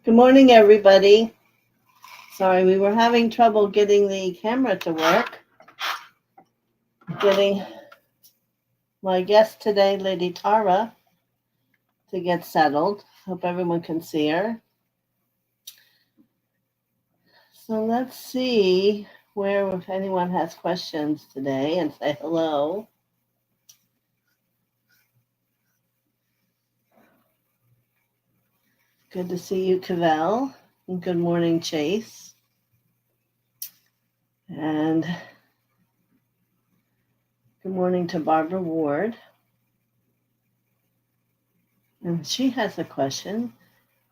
Good morning, everybody. Sorry, we were having trouble getting the camera to work. Getting my guest today, Lady Tara, to get settled. Hope everyone can see her. So let's see if anyone has questions today and say hello. Good to see you, Cavell. And good morning, Chase. And good morning to Barbara Ward. And she has a question.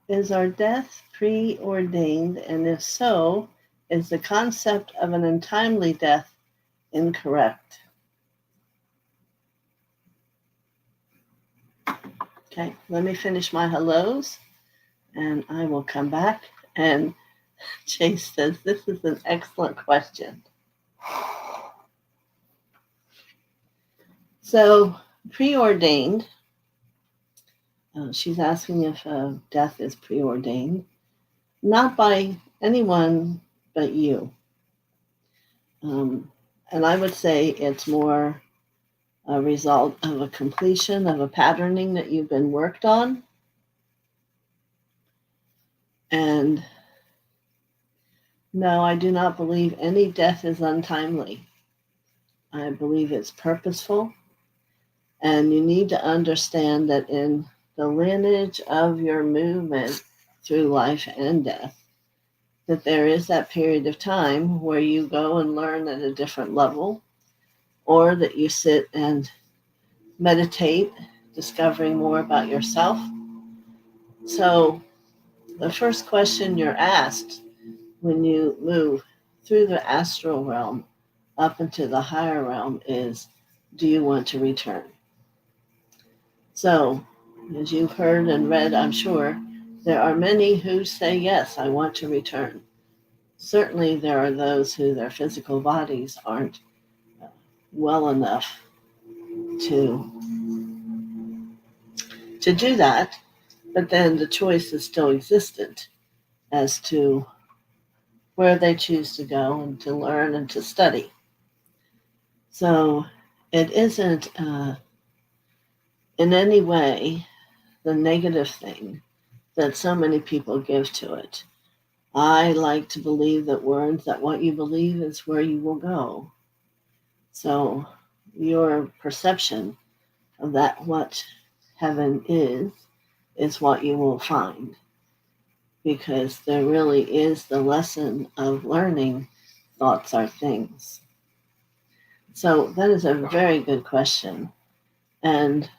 Is our death preordained? And if so, is the concept of an untimely death incorrect? Okay, let me finish my hellos and I will come back. And Chase says, this is an excellent question. So, preordained, she's asking if death is preordained, not by anyone but you. And I would say it's more a result of a completion of a patterning that you've been worked on. And no, I do not believe any death is untimely. I believe it's purposeful. And you need to understand that in the lineage of your movement through life and death, that there is that period of time where you go and learn at a different level, or that you sit and meditate, discovering more about yourself. So the first question you're asked when you move through the astral realm up into the higher realm is, do you want to return? So, as you've heard and read, I'm sure, there are many who say, yes, I want to return. Certainly there are those who their physical bodies aren't well enough to do that, but then the choice is still existent as to where they choose to go and to learn and to study. So it isn't in any way the negative thing that so many people give to it. I like to believe that what you believe is where you will go. So your perception of that, what heaven is what you will find. Because there really is the lesson of learning thoughts are things. So that is a very good question. And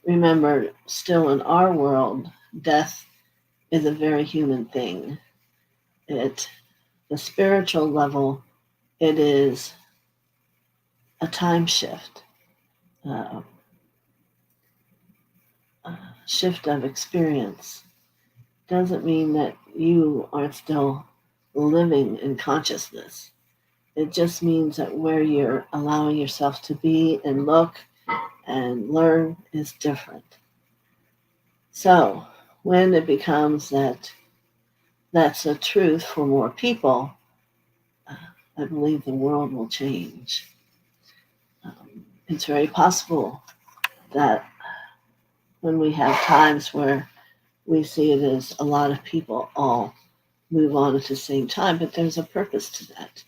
remember, still in our world, death is a very human thing. The spiritual level, it is a time shift, a shift of experience. Doesn't mean that you aren't still living in consciousness. It just means that where you're allowing yourself to be and look and learn is different. So when it becomes that that's a truth for more people, I believe the world will change. It's very possible that when we have times where we see it as a lot of people all move on at the same time, but there's a purpose to that.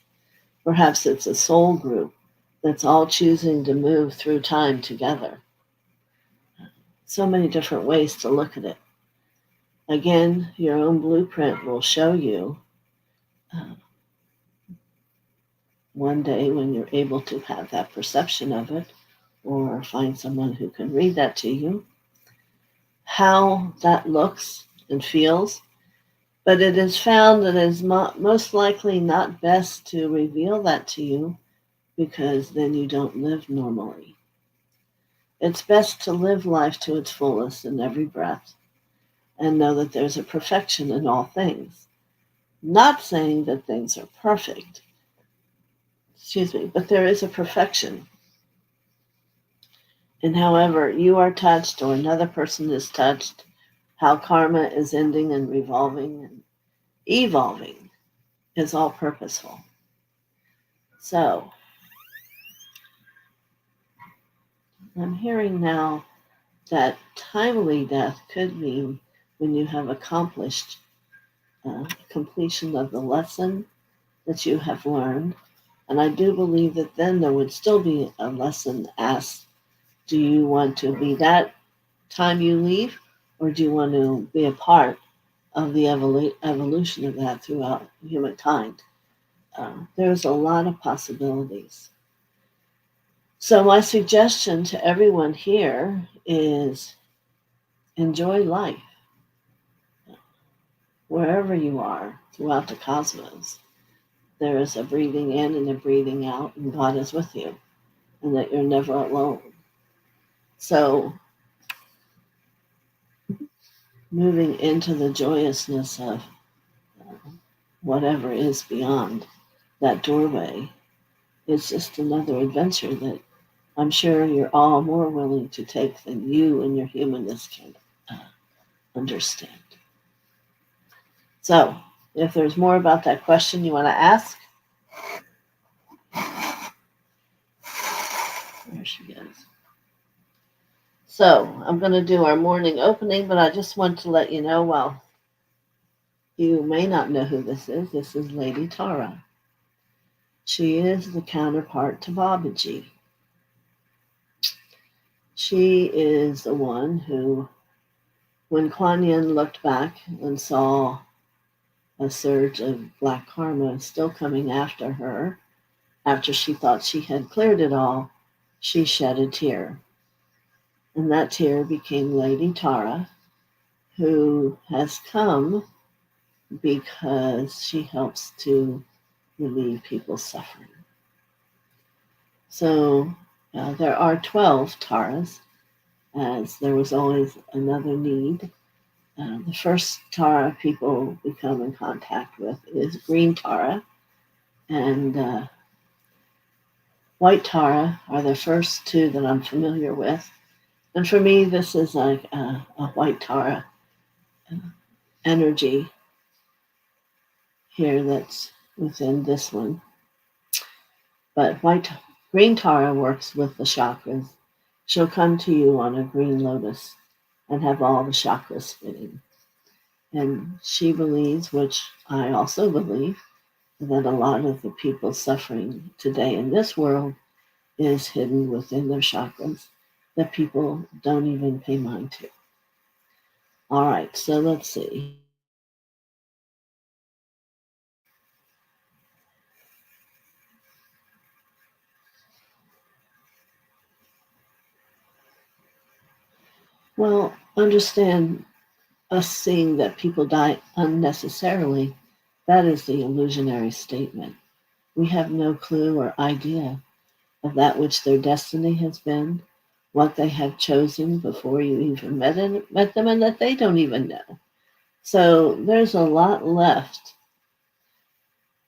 Perhaps it's a soul group that's all choosing to move through time together. So many different ways to look at it. Again, your own blueprint will show you one day when you're able to have that perception of it, or find someone who can read that to you, how that looks and feels. But it is found that it is most likely not best to reveal that to you, because then you don't live normally. It's best to live life to its fullest in every breath and know that there's a perfection in all things. Not saying that things are perfect, but there is a perfection. And however you are touched or another person is touched, how karma is ending and revolving and evolving is all purposeful. So I'm hearing now that timely death could mean when you have accomplished completion of the lesson that you have learned. And I do believe that then there would still be a lesson asked, do you want to be that time you leave, or do you want to be a part of the evolution of that throughout humankind? There's a lot of possibilities. So my suggestion to everyone here is enjoy life wherever you are throughout the cosmos. There is a breathing in and a breathing out, and God is with you, and that you're never alone. So moving into the joyousness of whatever is beyond that doorway is just another adventure that I'm sure you're all more willing to take than you and your humanness can understand. So, if there's more about that question you want to ask, there she goes. So, I'm going to do our morning opening, but I just want to let you know, well, you may not know who this is. This is Lady Tara. She is the counterpart to Babaji. She is the one who, when Kuan Yin looked back and saw a surge of black karma still coming after her, after she thought she had cleared it all, she shed a tear. And that tear became Lady Tara, who has come because she helps to relieve people's suffering. So there are 12 Taras, as there was always another need. The first Tara people become in contact with is Green Tara, and White Tara are the first two that I'm familiar with. And for me, this is like a White Tara energy here that's within this one. But Green Tara works with the chakras. She'll come to you on a green lotus and have all the chakras spinning. And she believes, which I also believe, that a lot of the people suffering today in this world is hidden within their chakras that people don't even pay mind to. All right, so let's see. Well, understand us seeing that people die unnecessarily, that is the illusionary statement. We have no clue or idea of that which their destiny has been, what they have chosen before you even met them, and that they don't even know. So there's a lot left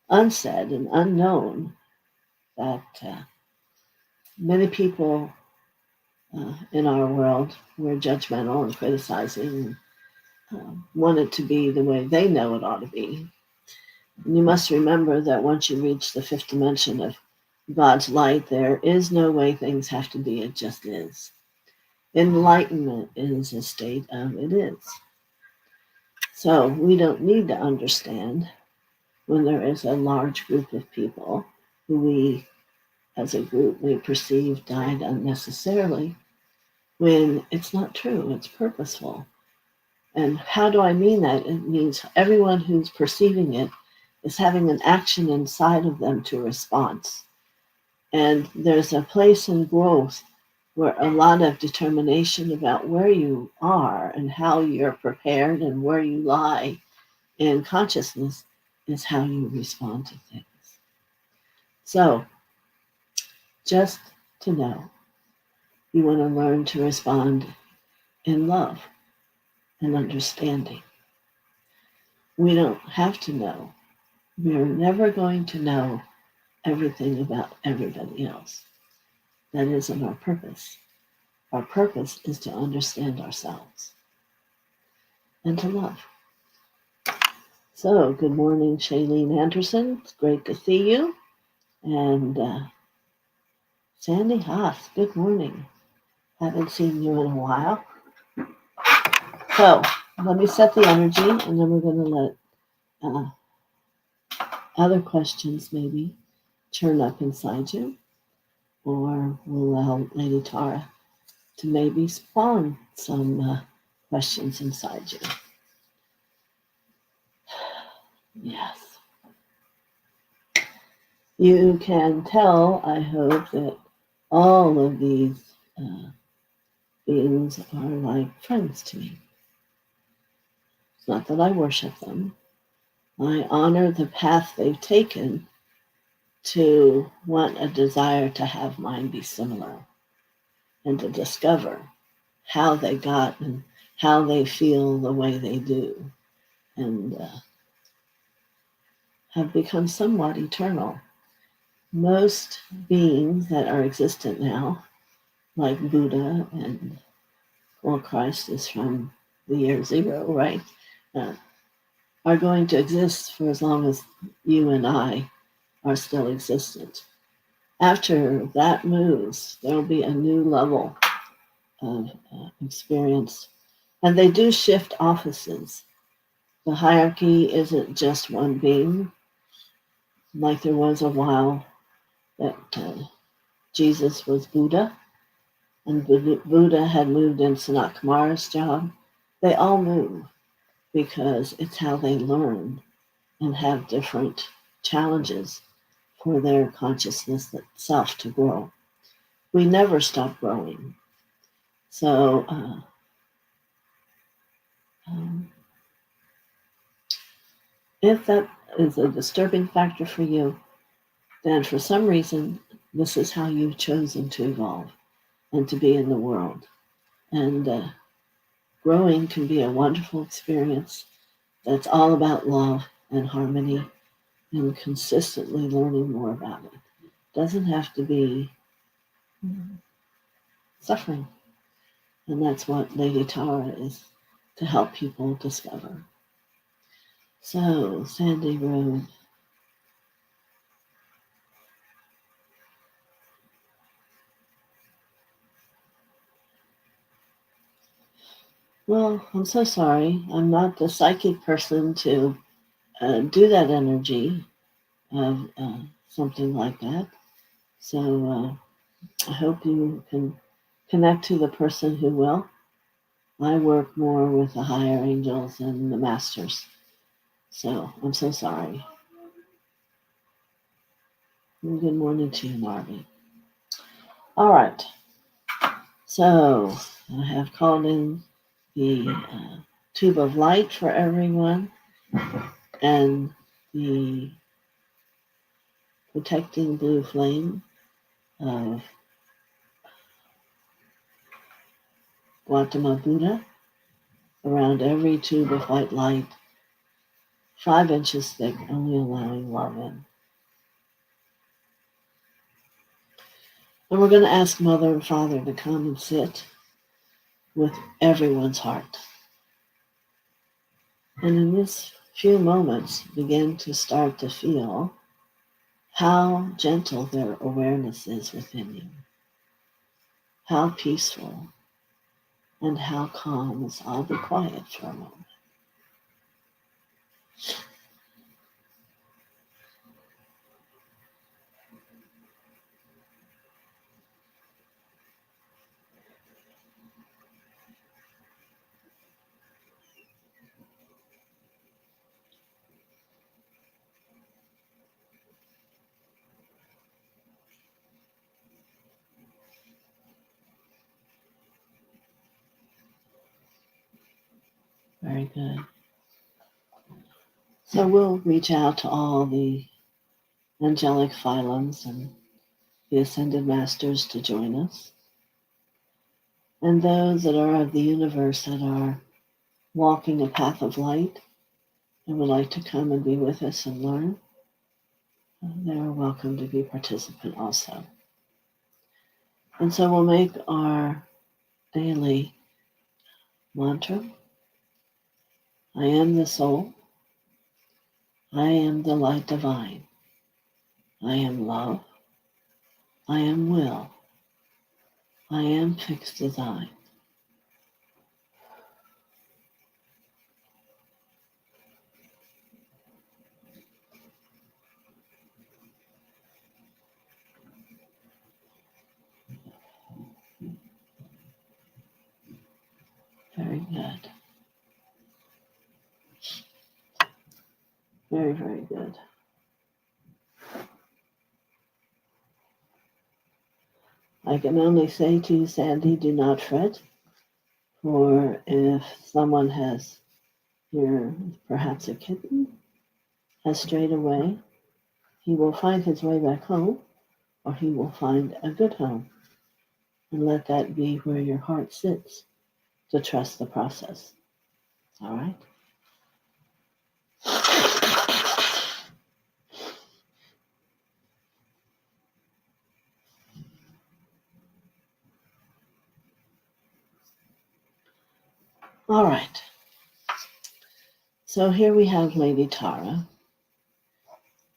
unsaid and unknown that many people in our world were judgmental and criticizing, want it to be the way they know it ought to be. And you must remember that once you reach the fifth dimension of God's light, there is no way things have to be, it just is. Enlightenment is a state of it is. So we don't need to understand when there is a large group of people who we as a group may perceive died unnecessarily, when it's not true, it's purposeful. And how do I mean that? It means everyone who's perceiving it is having an action inside of them to response. And there's a place in growth where a lot of determination about where you are and how you're prepared and where you lie in consciousness is how you respond to things. So, just to know, you want to learn to respond in love and understanding. We don't have to know. We're never going to know everything about everybody else. That isn't our purpose. Our purpose is to understand ourselves. and to love. So, good morning, Shailene Anderson. It's great to see you. And Sandy Haas, good morning. Haven't seen you in a while. So, let me set the energy, and then we're going to let other questions maybe churn up inside you, or we'll allow Lady Tara to maybe spawn some questions inside you. Yes. You can tell, I hope, that all of these beings are like friends to me. It's not that I worship them. I honor the path they've taken to want a desire to have mine be similar and to discover how they got and how they feel the way they do and have become somewhat eternal. Most beings that are existent now, like Buddha and Christ is from the year zero, right? Are going to exist for as long as you and I are still existent. After that moves, there will be a new level of experience. And they do shift offices. The hierarchy isn't just one being, like there was a while that Jesus was Buddha, and Buddha had moved in Sanat Kumar's job. They all move because it's how they learn and have different challenges for their consciousness itself to grow. We never stop growing. So if that is a disturbing factor for you, then for some reason, this is how you've chosen to evolve and to be in the world. And growing can be a wonderful experience that's all about love and harmony and consistently learning more about it. Doesn't have to be suffering. And that's what Lady Tara is to help people discover. So, Sandy Road. Well, I'm so sorry. I'm not the psychic person to do that energy of something like that. So I hope you can connect to the person who will. I work more with the higher angels and the masters. So I'm so sorry. And good morning to you, Marvin. All right. So I have called in the tube of light for everyone and the protecting blue flame of Gautama Buddha around every tube of white light, 5 inches thick, only allowing love in. And we're going to ask Mother and Father to come and sit with everyone's heart. And in this few moments, begin to start to feel how gentle their awareness is within you, how peaceful, and how calm is. I'll be quiet for a moment. Very good. So we'll reach out to all the angelic phylums and the ascended masters to join us. And those that are of the universe that are walking a path of light and would like to come and be with us and learn, they are welcome to be participant also. And so we'll make our daily mantra I am the soul. I am the light divine. I am love. I am will. I am fixed design. Very good. Very, very good. I can only say to you, Sandy, do not fret, for if someone has here, perhaps a kitten, has strayed away, he will find his way back home, or he will find a good home. And let that be where your heart sits, to trust the process. All right? All right. So here we have Lady Tara.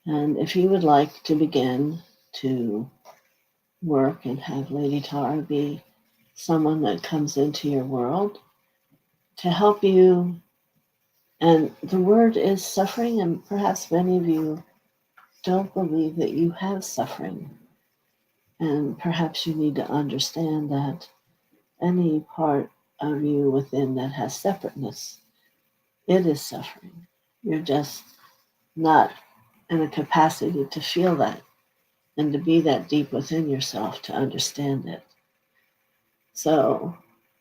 And if you would like to begin to work and have Lady Tara be someone that comes into your world to help you, and the word is suffering, and perhaps many of you don't believe that you have suffering. And perhaps you need to understand that any part of you within that has separateness, it is suffering. You're just not in a capacity to feel that and to be that deep within yourself to understand it. So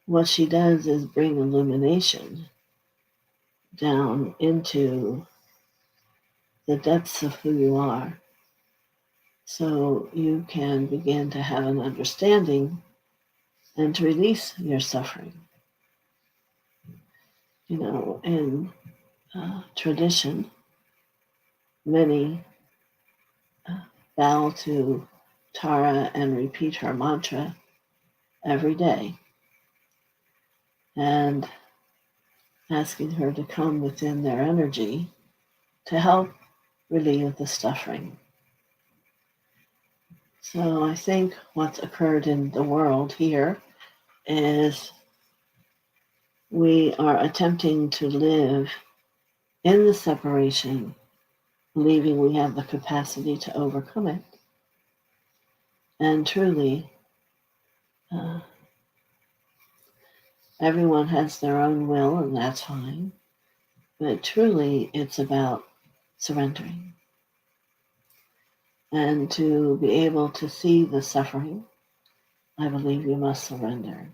what she does is bring illumination down into the depths of who you are, so you can begin to have an understanding and to release your suffering. You know, in tradition, many bow to Tara and repeat her mantra every day, and asking her to come within their energy to help relieve the suffering. So I think what's occurred in the world here is we are attempting to live in the separation, believing we have the capacity to overcome it. And truly, everyone has their own will, and that's fine. But truly, it's about surrendering. And to be able to see the suffering, I believe you must surrender.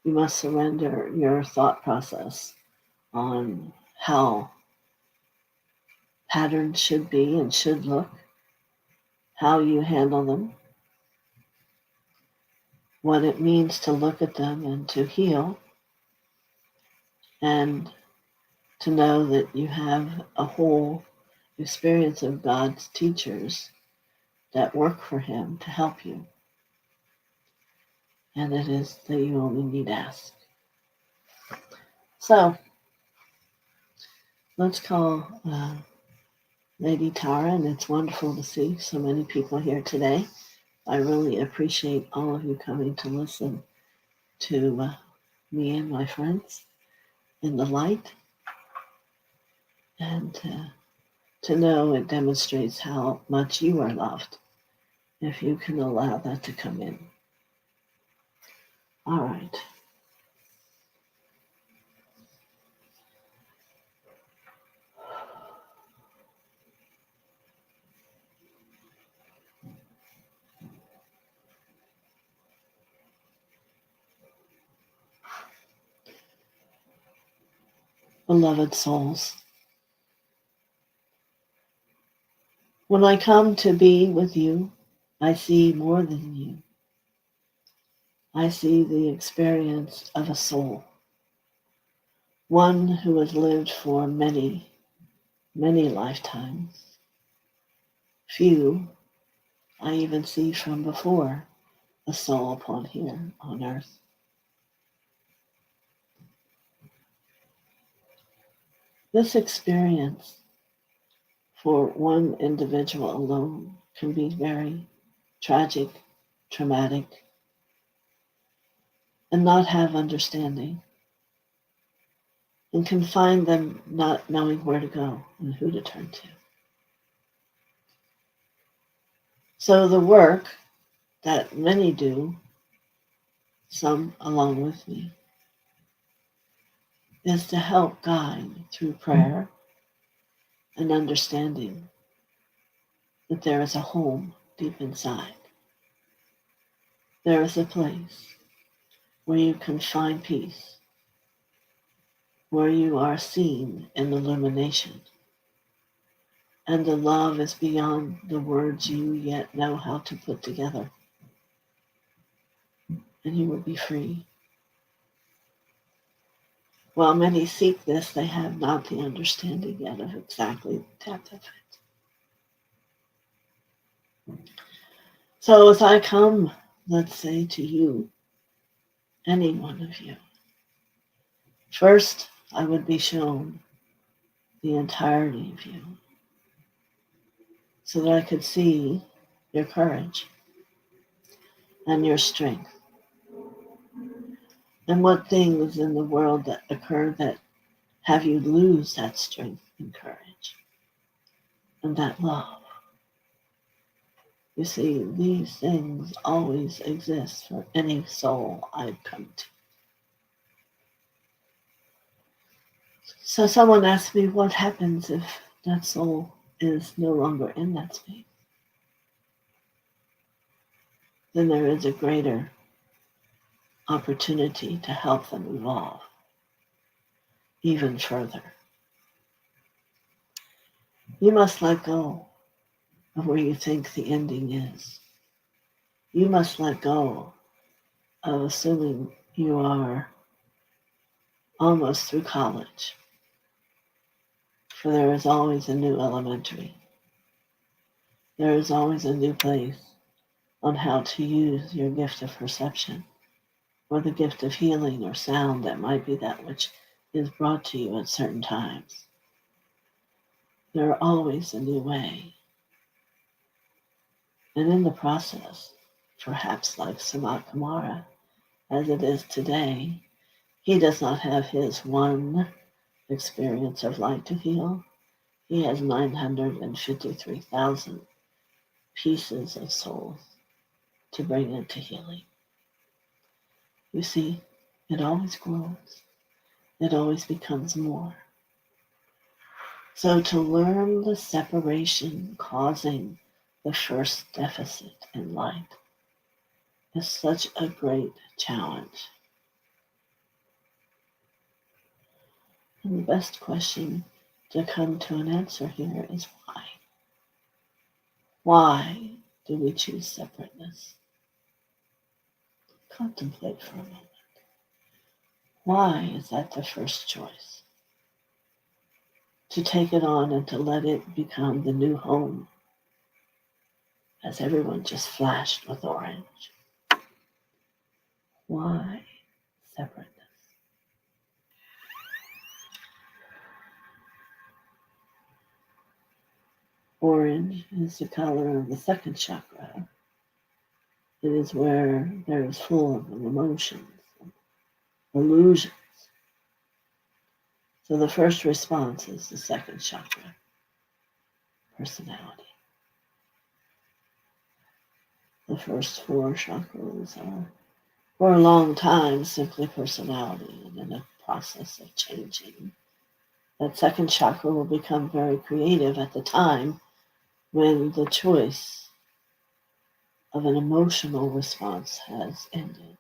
You must surrender your thought process on how patterns should be and should look, how you handle them, what it means to look at them and to heal, and to know that you have a whole experience of God's teachers that work for Him to help you. And it is that you only need to ask. So, let's call Lady Tara, and it's wonderful to see so many people here today. I really appreciate all of you coming to listen to me and my friends in the light, and to know it demonstrates how much you are loved if you can allow that to come in. All right. Beloved souls, when I come to be with you, I see more than you. I see the experience of a soul, one who has lived for many, many lifetimes. Few I even see from before a soul upon here on earth. This experience for one individual alone can be very tragic, traumatic, and not have understanding, and can find them not knowing where to go and who to turn to. So the work that many do, some along with me, is to help guide through prayer and understanding that there is a home deep inside. There is a place where you can find peace, where you are seen in illumination, and the love is beyond the words you yet know how to put together, and you will be free. While many seek this, they have not the understanding yet of exactly the depth of it. So as I come, let's say to you, any one of you, first I would be shown the entirety of you so that I could see your courage and your strength and what things in the world that occur that have you lose that strength and courage and that love. You see, these things always exist for any soul I've come to. So someone asked me, what happens if that soul is no longer in that space? Then there is a greater opportunity to help them evolve even further. You must let go of where you think the ending is. You must let go of assuming you are almost through college, for there is always a new elementary. There is always a new place on how to use your gift of perception or the gift of healing or sound that might be that which is brought to you at certain times. There are always a new way. And in the process, perhaps like Samat Kumara, as it is today, he does not have his one experience of light to heal. He has 953,000 pieces of souls to bring into healing. You see, it always grows. It always becomes more. So to learn the separation causing the first deficit in light is such a great challenge. And the best question to come to an answer here is why? Why do we choose separateness? Contemplate for a moment. Why is that the first choice? To take it on and to let it become the new home, as everyone just flashed with orange. Why separateness? Orange is the color of the second chakra. It is where there is full of emotions, illusions. So the first response is the second chakra, personality. The first four chakras are, for a long time, simply personality, and in a process of changing. That second chakra will become very creative at the time when the choice of an emotional response has ended.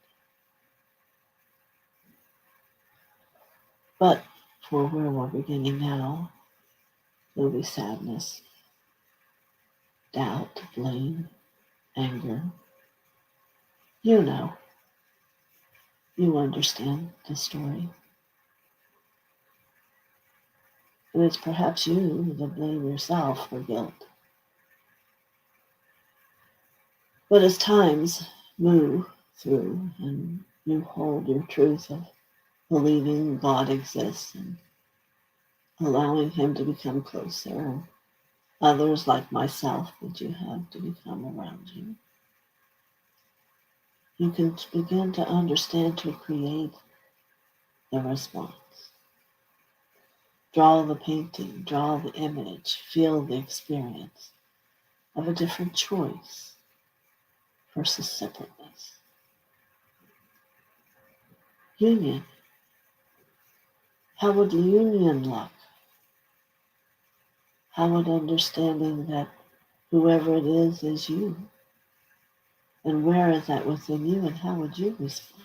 But for where we're beginning now, there'll be sadness, doubt, blame, anger. You know, you understand the story. And it's perhaps you that blame yourself for guilt. But as times move through and you hold your truth of believing God exists and allowing him to become closer, and others like myself that you have to become around you. You can begin to understand to create the response. Draw the painting, draw the image, feel the experience of a different choice versus separateness. Union. How would union look? How would understanding that whoever it is you? And where is that within you, and how would you respond?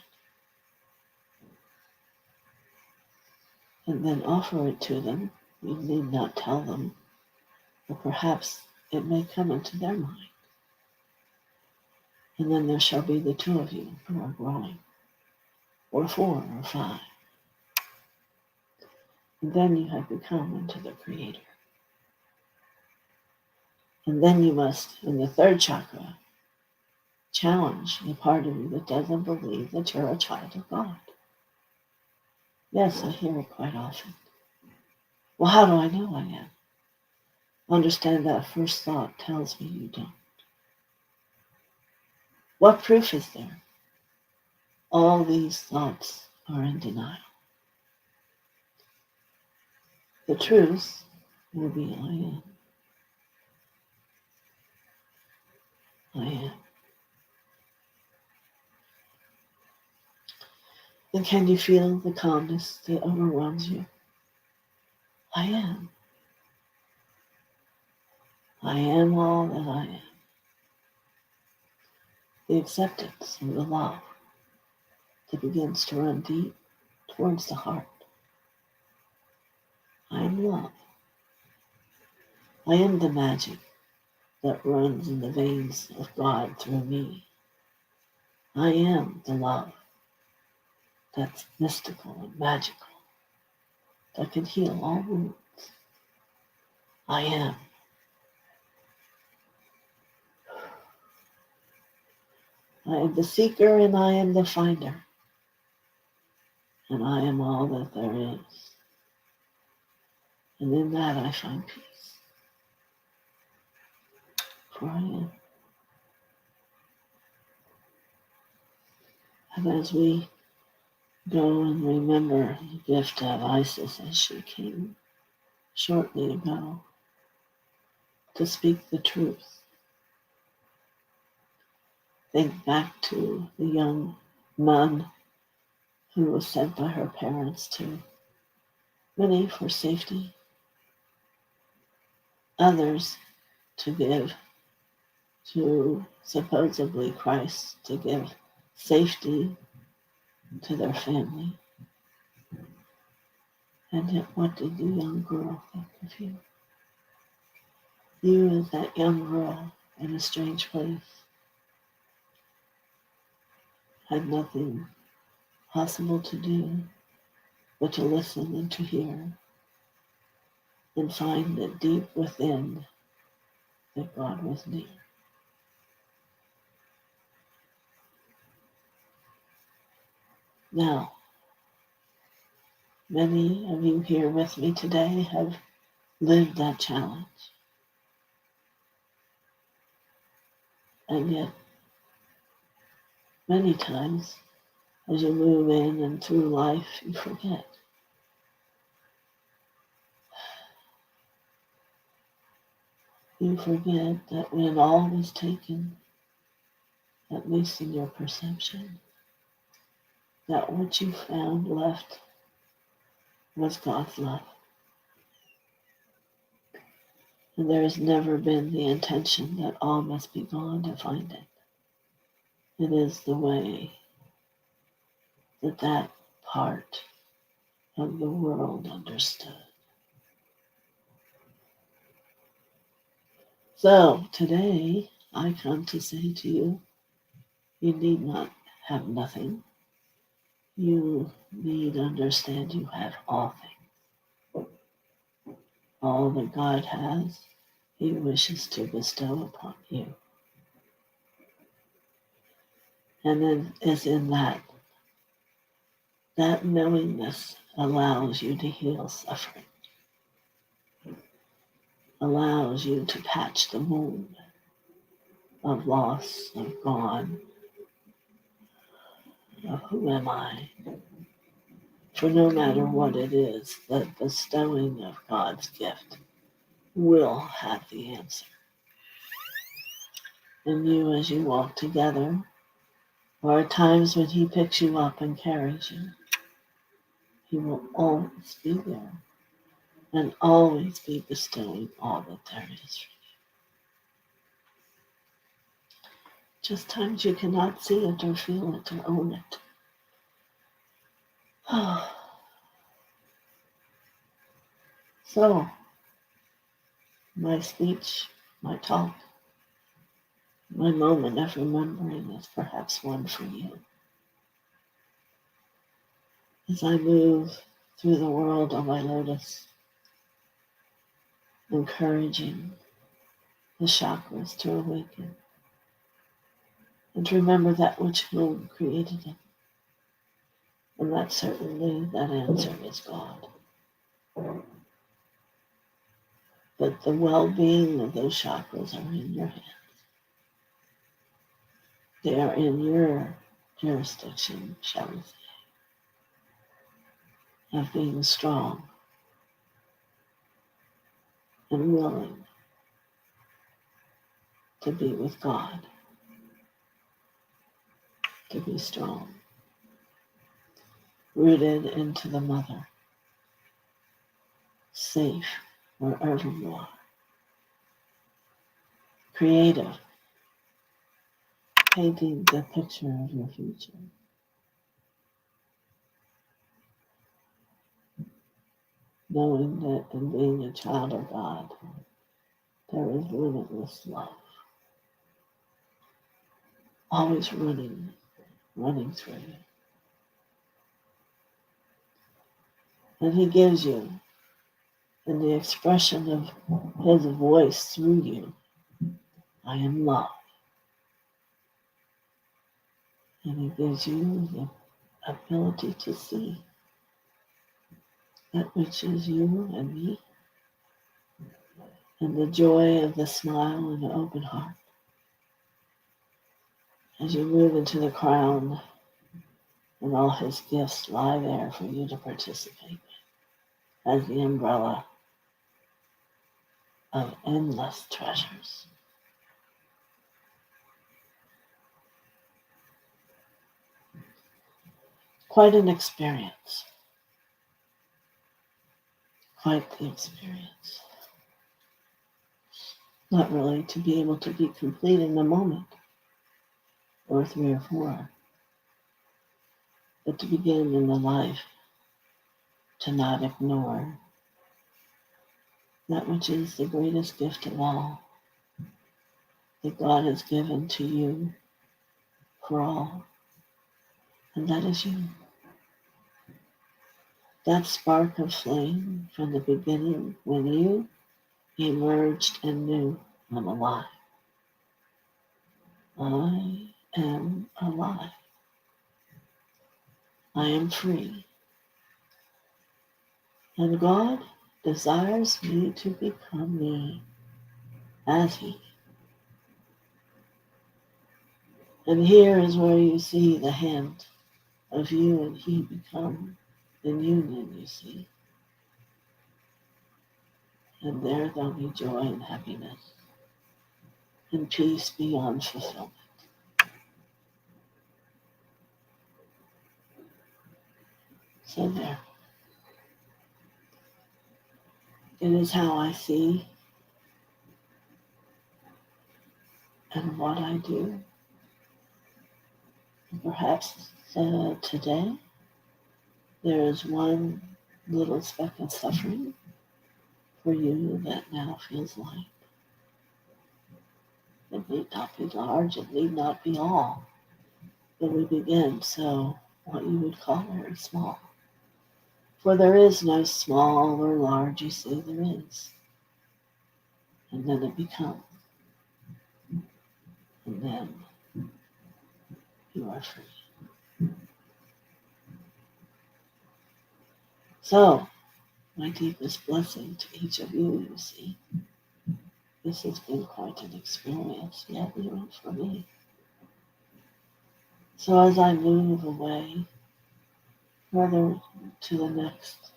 And then offer it to them. You need not tell them, but perhaps it may come into their mind. And then there shall be the two of you who are growing, or four or five. And then you have become into the Creator. And then you must, in the third chakra, challenge the part of you that doesn't believe that you're a child of God. Yes, I hear it quite often. Well, how do I know I am? Understand that first thought tells me you don't. What proof is there? All these thoughts are in denial. The truth will be I am. I am. And can you feel the calmness that overwhelms you? I am. I am all that I am. The acceptance of the love that begins to run deep towards the heart. I am love. I am the magic that runs in the veins of God through me. I am the love that's mystical and magical, that can heal all wounds. I am. I am the seeker and I am the finder. And I am all that there is. And in that I find peace. For I am. And as we go and remember the gift of Isis as she came shortly ago to speak the truth, think back to the young nun who was sent by her parents to many for safety, others to give to supposedly Christ, to give safety to their family. And yet, what did the young girl think of you? You as that young girl in a strange place had nothing possible to do but to listen and to hear and find that deep within that God was near. Now, many of you here with me today have lived that challenge. And yet, many times, as you move in and through life, you forget. You forget that when all was taken, at least in your perception, that what you found left was God's love. And there has never been the intention that all must be gone to find it. It is the way that that part of the world understood. So today I come to say to you, you need not have nothing. You need to understand you have all things. All that God has, He wishes to bestow upon you. And then is in that knowingness allows you to heal suffering. allows you to patch the wound of loss, of gone, of who am I. For no matter what it is, the bestowing of God's gift will have the answer. And you, as you walk together, there are times when He picks you up and carries you. He will always be there and always be bestowing all that there is for you. Just times you cannot see it or feel it or own it. So, my speech, my talk, my moment of remembering is perhaps one for you. As I move through the world on my lotus, encouraging the chakras to awaken and to remember that which whom created it. And that certainly that answer is God. But the well-being of those chakras are in your hands. They are in your jurisdiction, shall we say, of being strong and willing to be with God, to be strong, rooted into the mother, safe wherever you are, creative, painting the picture of your future. Knowing that in being a child of God, there is limitless love. Always running through you. And He gives you, in the expression of His voice through you, I am love. And He gives you the ability to see that which is you and me, and the joy of the smile and the open heart. As you move into the crown, and all His gifts lie there for you to participate with, as the umbrella of endless treasures. Quite an experience. Quite the experience. Not really to be able to be complete in the moment, or 3 or 4, but to begin in the life, to not ignore that which is the greatest gift of all, that God has given to you for all, and that is you. That spark of flame from the beginning when you emerged and knew I'm alive. I am alive. I am free. And God desires me to become me as He. And here is where you see the hand of you and He become in union, you see. And there there'll be joy and happiness and peace beyond fulfillment. So there. It is how I see and what I do. And perhaps today there is one little speck of suffering for you that now feels light. It need not be large, it need not be all. But we begin so what you would call very small. For there is no small or large, you see, there is. And then it becomes. And then you are free. So, my deepest blessing to each of you, you see, This has been quite an experience, yet even for me. So as I move away, further to the next,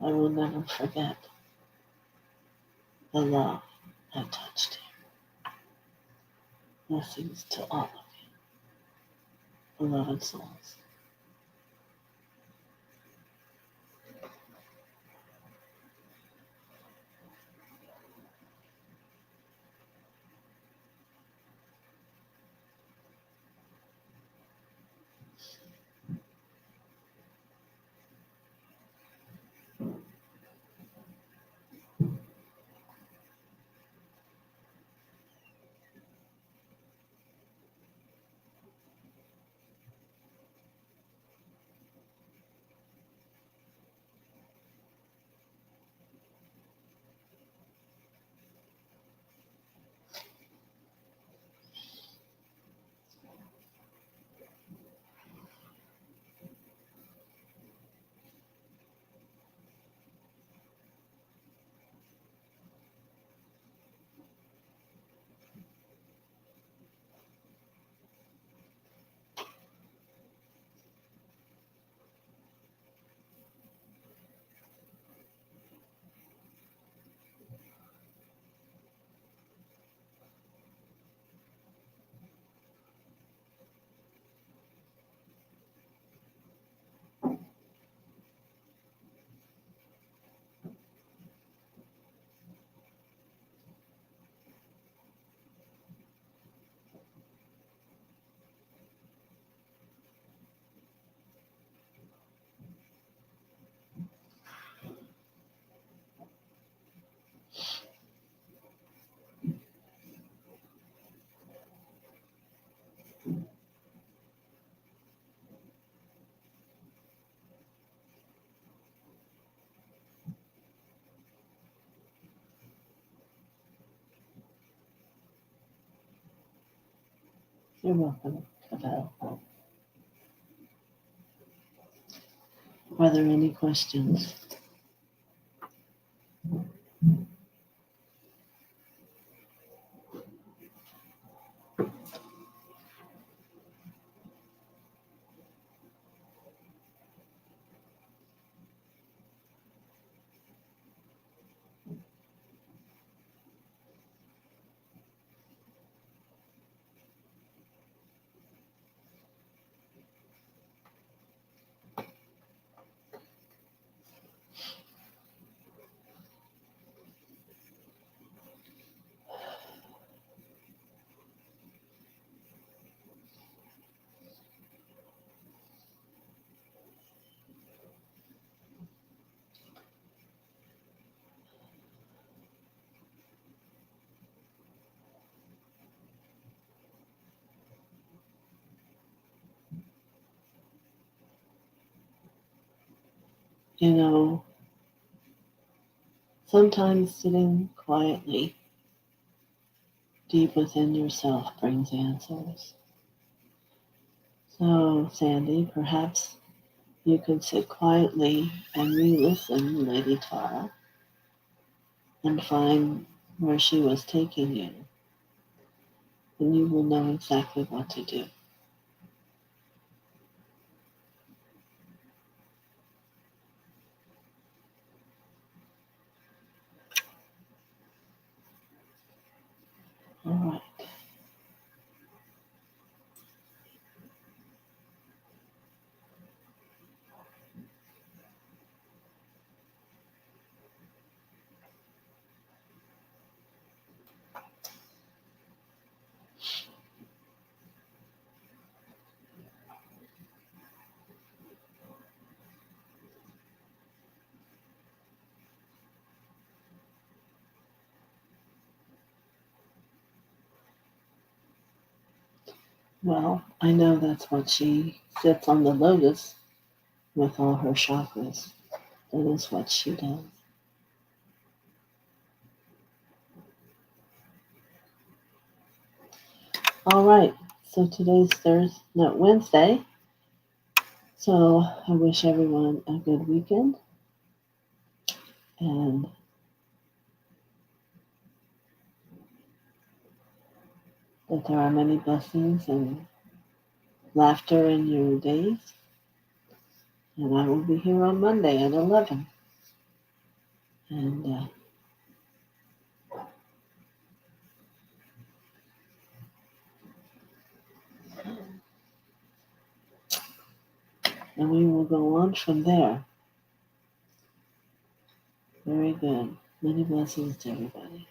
I will never forget the love I touched here. Blessings to all of you, beloved souls. You're welcome, Cabell. Are there any questions? You know, sometimes sitting quietly deep within yourself brings answers. So, Sandy, perhaps you could sit quietly and re-listen, Lady Tara, and find where she was taking you, and you will know exactly what to do. All right. Well, I know that's what she sits on the lotus with all her chakras. That is what she does. All right. So today's Wednesday. So I wish everyone a good weekend. And that there are many blessings and laughter in your days. And I will be here on Monday at 11. And we will go on from there. Very good. Many blessings to everybody.